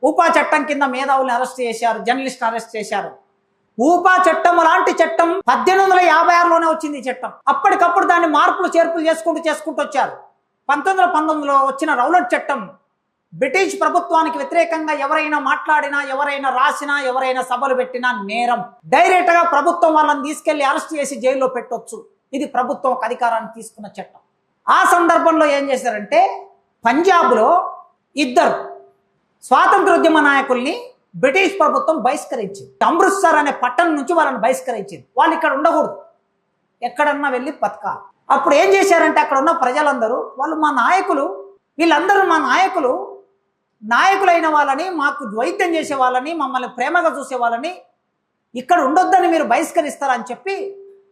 ఊపా చట్టం కింద మేధావుల్ని అరెస్ట్ చేశారు, జర్నలిస్ట్ అరెస్ట్ చేశారు. ఊపా చట్టం లాంటి చట్టం 1856లోనే వచ్చింది ఈ చట్టం. అప్పటికప్పుడు దాన్ని మార్పులు చేర్పులు చేసుకుంటూ వచ్చారు. 1919లో వచ్చిన రౌలట్ చట్టం బ్రిటిష్ ప్రభుత్వానికి వ్యతిరేకంగా ఎవరైనా మాట్లాడినా, ఎవరైనా రాసినా, ఎవరైనా సభలు పెట్టినా నేరం. డైరెక్ట్ గా ప్రభుత్వం వాళ్ళని తీసుకెళ్లి అరెస్ట్ చేసి జైల్లో పెట్టొచ్చు. ఇది ప్రభుత్వం అధికారాన్ని తీసుకున్న చట్టం. ఆ సందర్భంలో ఏం చేశారంటే పంజాబ్లో 2 స్వాతంత్రోద్యమ నాయకుల్ని బ్రిటిష్ ప్రభుత్వం బహిష్కరించింది. అమృత్సర్ అనే పట్టణం నుంచి వాళ్ళని బహిష్కరించింది. వాళ్ళు ఇక్కడ ఉండకూడదు, ఎక్కడన్నా వెళ్ళి బతకాలి. అప్పుడు ఏం చేశారంటే అక్కడ ఉన్న ప్రజలందరూ వాళ్ళు మా నాయకులు, వీళ్ళందరూ మా నాయకులైన వాళ్ళని, మాకు వైద్యం చేసే వాళ్ళని, మమ్మల్ని ప్రేమగా చూసే వాళ్ళని ఇక్కడ ఉండొద్దని మీరు బహిష్కరిస్తారని చెప్పి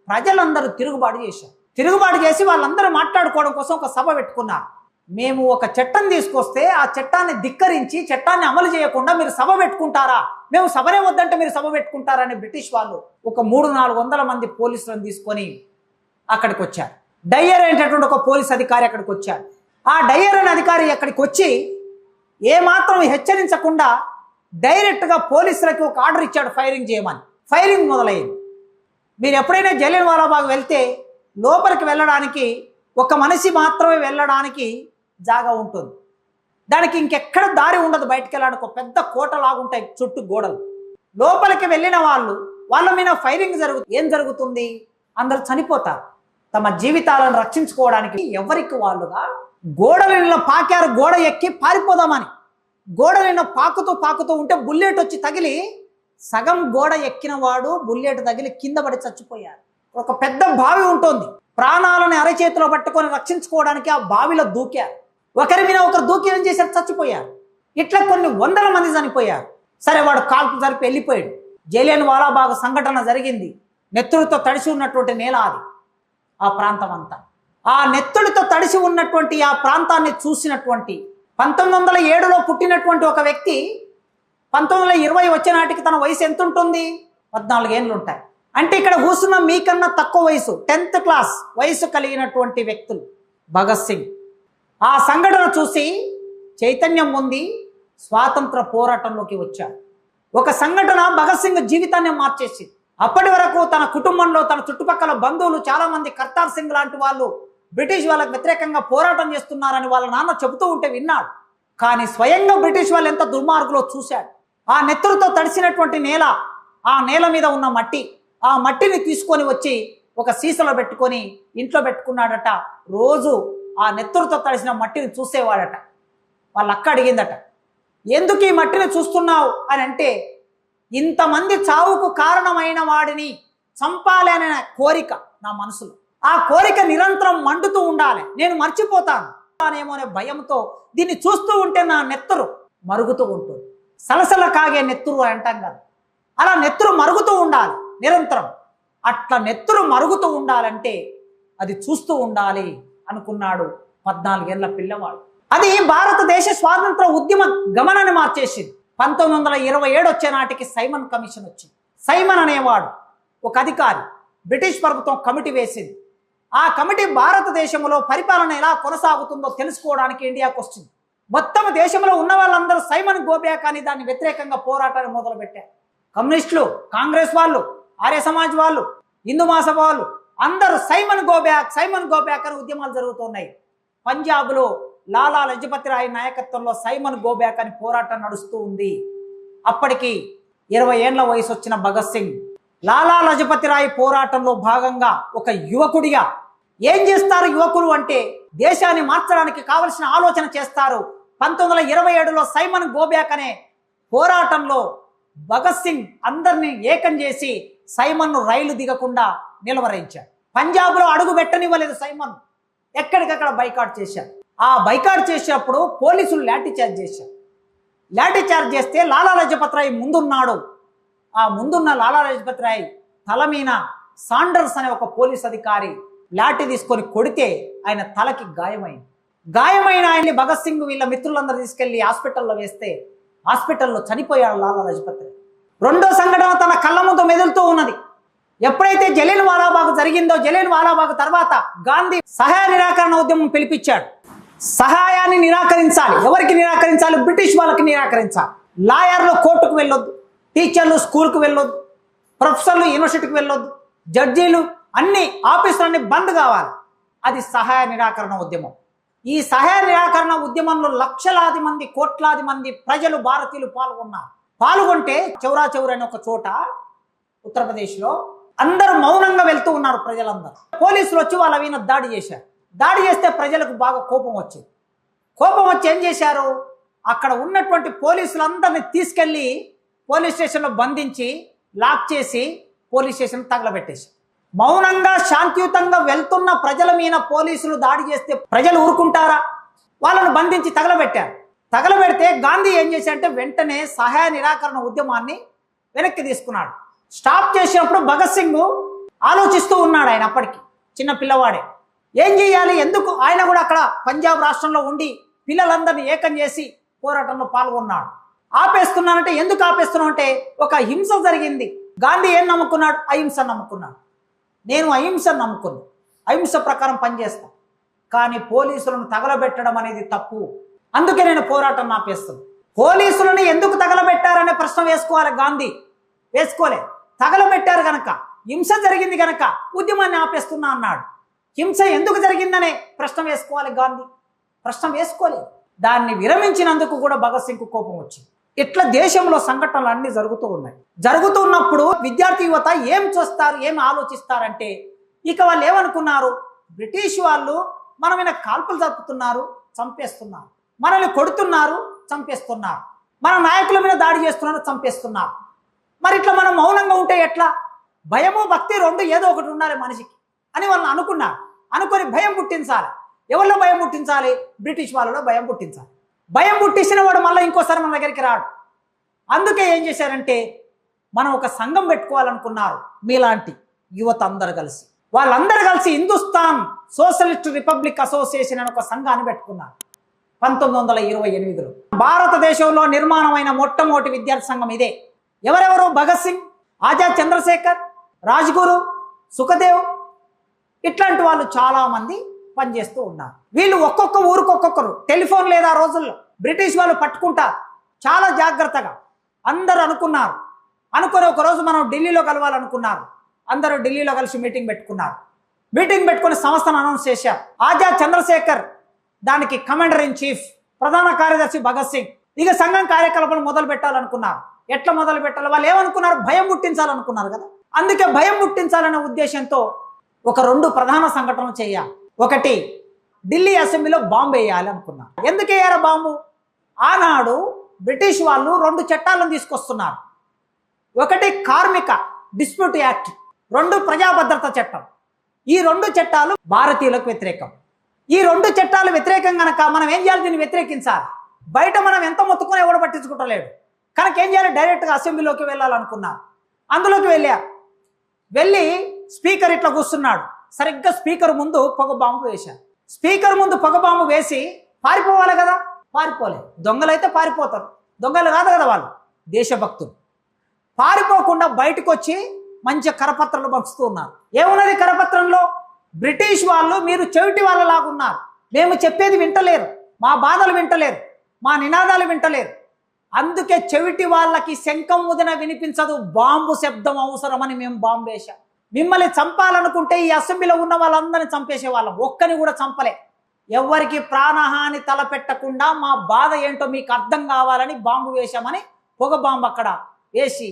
ప్రజలందరూ తిరుగుబాటు చేశారు. తిరుగుబాటు చేసి వాళ్ళందరూ మాట్లాడుకోవడం కోసం ఒక సభ పెట్టుకున్నారు. మేము ఒక చట్టం తీసుకొస్తే ఆ చట్టాన్ని ధిక్కరించి చట్టాన్ని అమలు చేయకుండా మీరు సభ పెట్టుకుంటారా, మేము సభనే వద్దంటే మీరు సభ పెట్టుకుంటారని బ్రిటిష్ వాళ్ళు ఒక 300-400 మంది పోలీసులను తీసుకొని అక్కడికి వచ్చారు. డయ్యర్ అనేటటువంటి ఒక పోలీస్ అధికారి అక్కడికి వచ్చాడు. ఆ డయ్యర్ అనే అధికారి అక్కడికి వచ్చి ఏమాత్రం హెచ్చరించకుండా డైరెక్ట్గా పోలీసులకి ఒక ఆర్డర్ ఇచ్చాడు, ఫైరింగ్ చేయమని. ఫైరింగ్ మొదలైంది. మీరు ఎప్పుడైనా జలియన్వాలా బాగ్ వెళ్తే లోపలికి వెళ్ళడానికి ఒక మనిషి మాత్రమే వెళ్ళడానికి జాగా ఉంటుంది. దానికి ఇంకెక్కడ దారి ఉండదు. బయటకు వెళ్ళడానికి ఒక పెద్ద కోట లాగుంటాయి చుట్టూ గోడలు. లోపలికి వెళ్ళిన వాళ్ళ మీద ఫైరింగ్ ఏం జరుగుతుంది? అందరూ చనిపోతారు. తమ జీవితాలను రక్షించుకోవడానికి ఎవరికి వాళ్ళుగా గోడల పాకారు. గోడ ఎక్కి పారిపోదామని గోడలైన పాకుతూ ఉంటే బుల్లెట్ వచ్చి తగిలి సగం గోడ ఎక్కిన వాడు బుల్లెట్ తగిలి కింద పడి చచ్చిపోయారు. ఒక పెద్ద బావి ఉంటుంది. ప్రాణాలను అరచేతిలో పట్టుకొని రక్షించుకోవడానికి ఆ బావిలో దూకారు. ఒకరి మీద ఒకరు దూకి ఏం చేశారు? చచ్చిపోయారు. ఇట్లా కొన్ని 100 మంది చనిపోయారు. సరే, వాడు కాల్పు జరిపి వెళ్ళిపోయాడు. జలియన్వాలా బాగ్ సంఘటన జరిగింది. నెత్తుడితో తడిసి ఉన్నటువంటి నేల అది. ఆ ప్రాంతం అంతా ఆ నెత్తుడితో తడిసి ఉన్నటువంటి ఆ ప్రాంతాన్ని చూసినటువంటి 1907లో పుట్టినటువంటి ఒక వ్యక్తి 1920 వచ్చే నాటికి తన వయసు ఎంత ఉంటుంది? 14 ఏళ్ళు ఉంటాయి. అంటే ఇక్కడ కూర్చున్న మీకన్నా తక్కువ వయసు, 10th క్లాస్ వయసు కలిగినటువంటి వ్యక్తులు భగత్ సింగ్. ఆ సంఘటన చూసి చైతన్యం పొంది స్వాతంత్ర పోరాటంలోకి వచ్చాడు. ఒక సంఘటన భగత్ సింగ్ జీవితాన్ని మార్చేసింది. అప్పటి వరకు తన కుటుంబంలో, తన చుట్టుపక్కల బంధువులు చాలా మంది కర్తార్ సింగ్ లాంటి వాళ్ళు బ్రిటిష్ వాళ్ళకు వ్యతిరేకంగా పోరాటం చేస్తున్నారని వాళ్ళ నాన్న చెబుతూ ఉంటే విన్నాడు. కానీ స్వయంగా బ్రిటిష్ వాళ్ళు ఎంత దుర్మార్గులో చూశాడు. ఆ నెత్తురుతో తడిసినటువంటి నేల, ఆ నేల మీద ఉన్న మట్టి, ఆ మట్టిని తీసుకొని వచ్చి ఒక సీసలో పెట్టుకొని ఇంట్లో పెట్టుకున్నాడట. రోజు ఆ నెత్తురుతో తడిసిన మట్టిని చూసేవాడట. వాళ్ళ అక్క అడిగిందట, ఎందుకు ఈ మట్టిని చూస్తున్నావు అని అంటే, ఇంతమంది చావుకు కారణమైన వాడిని చంపాలి అనే కోరిక నా మనసులో. ఆ కోరిక నిరంతరం మండుతూ ఉండాలి, నేను మర్చిపోతాను అనేమో అనే భయంతో దీన్ని చూస్తూ ఉంటే నా నెత్తురు మరుగుతూ ఉంటుంది. సలసల కాగే నెత్తురు అంటాం కదా, అలా నెత్తురు మరుగుతూ ఉండాలి నిరంతరం. అట్లా నెత్తురు మరుగుతూ ఉండాలంటే అది చూస్తూ ఉండాలి అనుకున్నాడు 14 ఏళ్ల పిల్లవాడు. అది భారతదేశ స్వాతంత్ర ఉద్యమ గమనాన్ని మార్చేసింది. 1927 వచ్చే నాటికి సైమన్ కమిషన్ వచ్చింది. సైమన్ అనేవాడు ఒక అధికారి. బ్రిటిష్ ప్రభుత్వం కమిటీ వేసింది. ఆ కమిటీ భారతదేశంలో పరిపాలన ఎలా కొనసాగుతుందో తెలుసుకోవడానికి ఇండియాకు వచ్చింది. మొత్తం దేశంలో ఉన్న వాళ్ళందరూ సైమన్ గో బ్యాక్ అని దాన్ని వ్యతిరేకంగా పోరాటాన్ని మొదలుపెట్టారు. కమ్యూనిస్టులు, కాంగ్రెస్ వాళ్ళు, ఆర్య సమాజ్ వాళ్ళు, హిందూ మహాసభ వాళ్ళు అందరూ సైమన్ గో బ్యాక్ అని ఉద్యమాలు జరుగుతున్నాయి. పంజాబ్లో లాలా లజపతి రాయ్ నాయకత్వంలో సైమన్ గో బ్యాక్ అని పోరాటం నడుస్తూ ఉంది. అప్పటికి 20 ఏళ్ల వయసు వచ్చిన భగత్ సింగ్ లాలా లజపతి రాయ్ పోరాటంలో భాగంగా ఒక యువకుడిగా ఏం చేస్తారు? యువకులు అంటే దేశాన్ని మార్చడానికి కావలసిన ఆలోచన చేస్తారు. 1927లో సైమన్ గో బ్యాక్ అనే పోరాటంలో భగత్ సింగ్ అందరినీ ఏకం చేసి సైమన్ను రైలు దిగకుండా నిలవరించాడు. పంజాబ్లో అడుగు పెట్టనివ్వలేదు సైమన్. ఎక్కడికక్కడ బైకాట్ చేశారు. ఆ బైకాట్ చేసేటప్పుడు పోలీసులు లాఠీ చార్జ్ చేశారు. లాఠీ చార్జ్ చేస్తే లాలా లజపతి రాయ్ ముందున్నాడు. ఆ ముందున్న లాలా లజపతి రాయ్ తల మీద సాండర్స్ అనే ఒక పోలీస్ అధికారి లాఠీ తీసుకొని కొడితే ఆయన తలకి గాయమైన ఆయన్ని భగత్ సింగ్ వీళ్ళ మిత్రులందరూ తీసుకెళ్లి హాస్పిటల్లో వేస్తే హాస్పిటల్లో చనిపోయాడు లాలా లజపతి రాయ్. రెండో సంఘటన తన కళ్ళ ముందు మెదులుతూ ఉన్నది. ఎప్పుడైతే జలియన్వాలా బాగ్ జరిగిందో, జలియన్వాలా బాగ్ తర్వాత గాంధీ సహాయ నిరాకరణ ఉద్యమం పిలిపించాడు. సహాయాన్ని నిరాకరించాలి. ఎవరికి నిరాకరించాలి? బ్రిటిష్ వాళ్ళకి నిరాకరించాలి. లాయర్లు కోర్టుకు వెళ్ళొద్దు, టీచర్లు స్కూల్కి వెళ్ళొద్దు, ప్రొఫెసర్లు యూనివర్సిటీకి వెళ్ళొద్దు, జడ్జీలు అన్ని ఆఫీసులన్నీ బంద్ కావాలి. అది సహాయ నిరాకరణ ఉద్యమం. ఈ సహాయ నిరాకరణ ఉద్యమంలో లక్షలాది మంది, కోట్లాది మంది ప్రజలు, భారతీయులు పాల్గొన్నారు. పాల్గొంటే చౌరా చౌర అనే ఒక చోట ఉత్తరప్రదేశ్లో అందరూ మౌనంగా వెళ్తూ ఉన్నారు. ప్రజలందరూ, పోలీసులు వచ్చి వాళ్ళ మీద దాడి చేశారు. దాడి చేస్తే ప్రజలకు బాగా కోపం వచ్చింది. కోపం వచ్చి ఏం చేశారు, అక్కడ ఉన్నటువంటి పోలీసులందరినీ తీసుకెళ్లి పోలీస్ స్టేషన్లో బంధించి లాక్ చేసి పోలీస్ స్టేషన్ తగలబెట్టేసి, మౌనంగా శాంతియుతంగా వెళ్తున్న ప్రజల మీద పోలీసులు దాడి చేస్తే ప్రజలు ఊరుకుంటారా? వాళ్ళను బంధించి తగలబెట్టారు. తగలబెడితే గాంధీ ఏం చేశాడంటే వెంటనే సహాయ నిరాకరణ ఉద్యమాన్ని వెనక్కి తీసుకున్నాడు. స్టాప్ చేసినప్పుడు భగత్ సింగ్ ఆలోచిస్తూ ఉన్నాడు. ఆయన అప్పటికి చిన్న పిల్లవాడే, ఏం చేయాలి, ఎందుకు? ఆయన కూడా అక్కడ పంజాబ్ రాష్ట్రంలో ఉండి పిల్లలందరినీ ఏకం చేసి పోరాటంలో పాల్గొన్నాడు. ఆపేస్తున్నానంటే ఎందుకు ఆపేస్తున్నావు అంటే, ఒక హింస జరిగింది. గాంధీ ఏం నమ్ముకున్నాడు? అహింస నమ్ముకున్నాడు. నేను అహింసను నమ్ముకున్నాను, అహింస ప్రకారం పనిచేస్తాను, కానీ పోలీసులను తగలబెట్టడం అనేది తప్పు, అందుకే నేను పోరాటం ఆపేస్తున్నాను. పోలీసులను ఎందుకు తగలబెట్టారనే ప్రశ్న వేసుకోవాలి గాంధీ. వేసుకోలే. తగలబెట్టారు గనక, హింస జరిగింది గనక ఉద్యమాన్ని ఆపేస్తున్నా అన్నాడు. హింస ఎందుకు జరిగిందనే ప్రశ్న వేసుకోవాలి గాంధీ. ప్రశ్న వేసుకోలేదు. దాన్ని విరమించినందుకు కూడా భగత్ సింగ్ కోపం వచ్చింది. ఇట్లా దేశంలో సంఘటనలు అన్ని జరుగుతూ ఉన్నాయి. జరుగుతున్నప్పుడు విద్యార్థి యువత ఏం చూస్తారు, ఏం ఆలోచిస్తారంటే, ఇక వాళ్ళు ఏమనుకున్నారు, బ్రిటిష్ వాళ్ళు మన మీద కాల్పులు జరుపుతున్నారు, చంపేస్తున్నారు, మనల్ని కొడుతున్నారు, చంపేస్తున్నారు, మన నాయకుల మీద దాడి చేస్తున్నారు, చంపేస్తున్నారు. మరి ఇట్లా మనం మౌనంగా ఉంటే ఎట్లా? భయము భక్తి రెండు ఏదో ఒకటి ఉండాలి మనిషికి అని వాళ్ళు అనుకున్నారు. అనుకొని భయం పుట్టించాలి. ఎవరిలో భయం పుట్టించాలి? బ్రిటిష్ వాళ్ళలో భయం పుట్టించాలి. భయం పుట్టించిన వాడు మళ్ళీ ఇంకోసారి మన దగ్గరికి రాడు. అందుకే ఏం చేశారంటే, మనం ఒక సంఘం పెట్టుకోవాలనుకున్నారు. మీలాంటి యువత అందరు కలిసి, వాళ్ళందరూ కలిసి హిందుస్థాన్ సోషలిస్ట్ రిపబ్లిక్ అసోసియేషన్ అని ఒక సంఘాన్ని పెట్టుకున్నారు 1928లో. భారతదేశంలో నిర్మాణమైన మొట్టమొదటి విద్యార్థి సంఘం ఇదే. ఎవరెవరు? భగత్ సింగ్, ఆజాద్ చంద్రశేఖర్, రాజ్గురు, సుఖదేవ్, ఇట్లాంటి వాళ్ళు చాలా మంది పనిచేస్తూ ఉన్నారు. వీళ్ళు ఒక్కొక్క ఊరికి ఒక్కొక్కరు. టెలిఫోన్ లేదా రోజుల్లో, బ్రిటిష్ వాళ్ళు పట్టుకుంటారు. చాలా జాగ్రత్తగా అందరూ అనుకున్నారు. అనుకుని ఒకరోజు మనం ఢిల్లీలో కలవాలనుకున్నారు. అందరూ ఢిల్లీలో కలిసి మీటింగ్ పెట్టుకున్నారు. మీటింగ్ పెట్టుకుని సంస్థను అనౌన్స్ చేశారు. ఆజాద్ చంద్రశేఖర్ దానికి కమాండర్ ఇన్ చీఫ్, ప్రధాన కార్యదర్శి భగత్ సింగ్. ఇక సంఘం కార్యకలాపాలు మొదలు పెట్టాలనుకున్నారు. ఎట్లా మొదలు పెట్టాలి? వాళ్ళు ఏమనుకున్నారు? భయం పుట్టించాలనుకున్నారు కదా. అందుకే భయం పుట్టించాలనే ఉద్దేశంతో ఒక రెండు ప్రధాన సంఘటనలు చేయాలి. ఒకటి, ఢిల్లీ అసెంబ్లీలో బాంబు వేయాలి అనుకున్నారు. ఎందుకు వేయాలి బాంబు? ఆనాడు బ్రిటిష్ వాళ్ళు రెండు చట్టాలను తీసుకొస్తున్నారు. ఒకటి కార్మిక డిస్ప్యూట్ యాక్ట్, రెండు ప్రజాభద్రత చట్టం. ఈ రెండు చట్టాలు భారతీయులకు వ్యతిరేకం. ఈ రెండు చట్టాలు వ్యతిరేకం కనుక మనం ఏం చేయాలి? దీన్ని వ్యతిరేకించాలి. బయట మనం ఎంత మొత్తుకుని ఎవడు పట్టించుకుంటలేడు కనుక ఏం చేయాలి? డైరెక్ట్గా అసెంబ్లీలోకి వెళ్ళాలనుకున్నారు. అందులోకి వెళ్ళి స్పీకర్ ఇట్లా కూర్చున్నాడు. సరిగ్గా స్పీకర్ ముందు పొగ బాంబు వేశారు. స్పీకర్ ముందు పొగ బాంబు వేసి పారిపోవాలి కదా, పారిపోలేదు. దొంగలైతే పారిపోతారు, దొంగలు కాదు కదా వాళ్ళు, దేశభక్తులు. పారిపోకుండా బయటకు వచ్చి మంచి కరపత్రాలు పంచుతూ ఉన్నారు. ఏమున్నది కరపత్రంలో? బ్రిటిష్ వాళ్ళు మీరు చెవిటి వాళ్ళలాగున్నారు, మేము చెప్పేది వింటలేరు, మా బాధలు వింటలేరు, మా నినాదాలు వింటలేరు, అందుకే చెవిటి వాళ్ళకి శంఖం ముదిన వినిపించదు, బాంబు శబ్దం అవసరమని మేము బాంబు వేశాం. మిమ్మల్ని చంపాలనుకుంటే ఈ అసెంబ్లీలో ఉన్న వాళ్ళందరినీ చంపేసే వాళ్ళం, ఒక్కని కూడా చంపలే. ఎవరికి ప్రాణహాని తలపెట్టకుండా మా బాధ ఏంటో మీకు అర్థం కావాలని బాంబు వేశామని పొగ బాంబు అక్కడ వేసి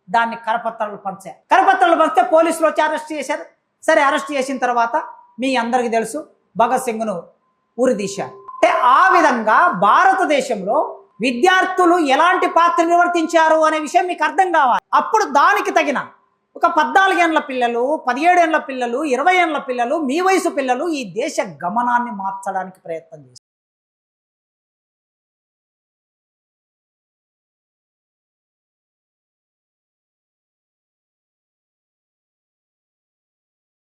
దాన్ని కరపత్రాలు పంచారు. కరపత్రాలు పంచితే పోలీసులు వచ్చి అరెస్ట్ చేశారు. సరే, అరెస్ట్ చేసిన తర్వాత మీ అందరికీ తెలుసు భగత్ సింగ్ను ఉరిదీశారు. అంటే ఆ విధంగా భారతదేశంలో విద్యార్థులు ఎలాంటి పాత్ర నిర్వర్తించారు అనే విషయం మీకు అర్థం కావాలి. అప్పుడు దానికి తగిన ఒక 14 ఏళ్ల పిల్లలు, 17 ఏళ్ల పిల్లలు, 20 ఏళ్ల పిల్లలు, మీ వయసు పిల్లలు ఈ దేశ గమనాన్ని మార్చడానికి ప్రయత్నం చేశారు.